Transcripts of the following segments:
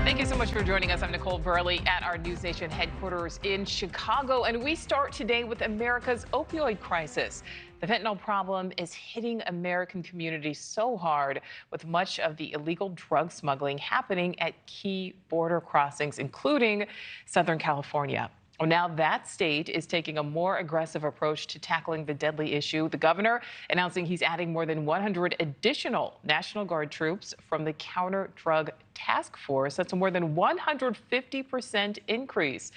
Thank you so much for joining us. I'm Nichole Berlie at our NewsNation headquarters in Chicago, and we start today with America's opioid crisis. The fentanyl problem is hitting American communities so hard, with much of the illegal drug smuggling happening at key border crossings, including Southern California. Well, now that state is taking a more aggressive approach to tackling the deadly issue. The governor announcing he's adding more than 100 additional National Guard troops from the Counter Drug Task Force. That's a more than 150% increase.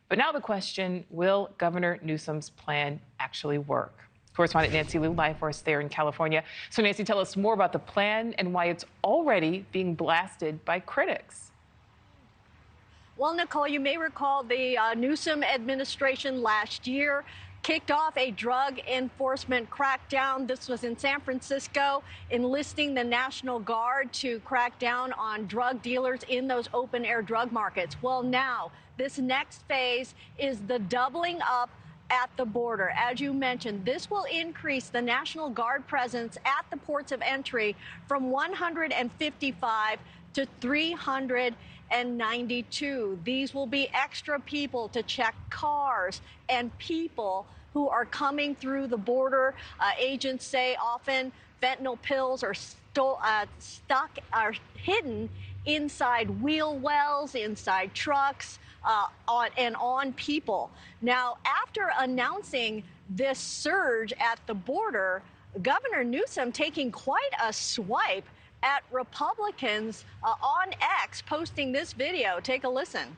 But now the question, will Governor Newsom's plan actually work? Correspondent Nancy Liu live for us there in California. So Nancy, tell us more about the plan and why it's already being blasted by critics. Well, Nichole, you may recall the Newsom administration last year kicked off a drug enforcement crackdown. This was in San Francisco, enlisting the National Guard to crack down on drug dealers in those open-air drug markets. Well, now, this next phase is the doubling up at the border. As you mentioned, this will increase the National Guard presence at the ports of entry from 155 to 392. These will be extra people to check cars and people who are coming through the border. Agents say often fentanyl pills are hidden inside wheel wells, inside trucks, on people. Now, after announcing this surge at the border, Governor Newsom taking quite a swipe at Republicans on X, posting this video. Take a listen.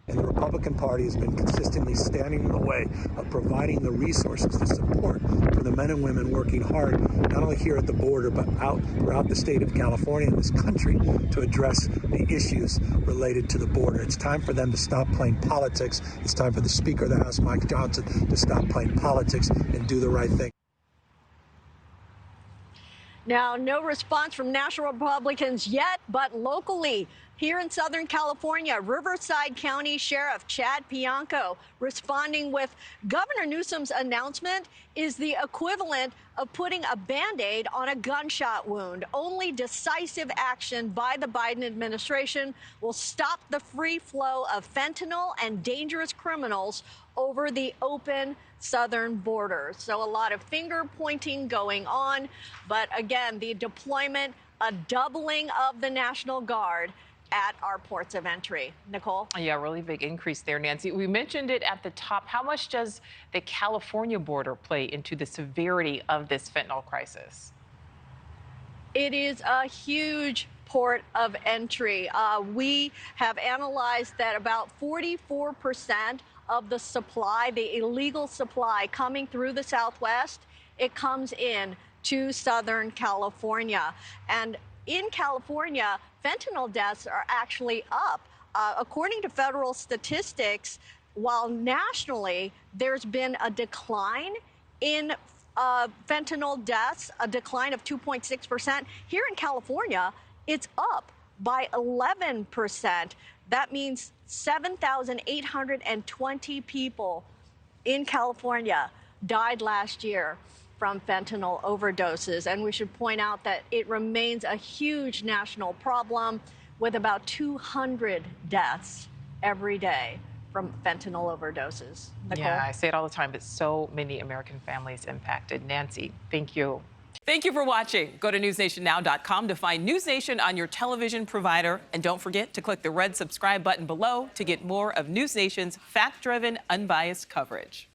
And the Republican Party has been consistently standing in the way of providing the resources, the support for the men and women working hard, not only here at the border, but out throughout the state of California and this country to address the issues related to the border. It's time for them to stop playing politics. It's time for the Speaker of the House, Mike Johnson, to stop playing politics and do the right thing. Now, no response from national Republicans yet, but locally, here in Southern California, Riverside County Sheriff Chad Bianco responding with Governor Newsom's announcement is the equivalent of putting a Band-Aid on a gunshot wound. Only decisive action by the Biden administration will stop the free flow of fentanyl and dangerous criminals over the open southern border. So a lot of finger pointing going on. But again, the deployment, a doubling of the National Guard at our ports of entry. Nichole? Yeah, really big increase there, Nancy. We mentioned it at the top. How much does the California border play into the severity of this fentanyl crisis? It is a huge port of entry. We have analyzed that about 44% of the supply, the illegal supply coming through the Southwest, it comes in to Southern California. And in California, fentanyl deaths are actually up. According to federal statistics, while nationally there's been a decline in fentanyl deaths, a decline of 2.6%, here in California, it's up by 11%. That means 7,820 people in California died last year from fentanyl overdoses. And we should point out that it remains a huge national problem with about 200 deaths every day from fentanyl overdoses. Nichole? Yeah, I say it all the time, but so many American families impacted. Nancy, thank you. Thank you for watching. Go to newsnationnow.com to find NewsNation on your television provider. And don't forget to click the red subscribe button below to get more of NewsNation's fact-driven, unbiased coverage.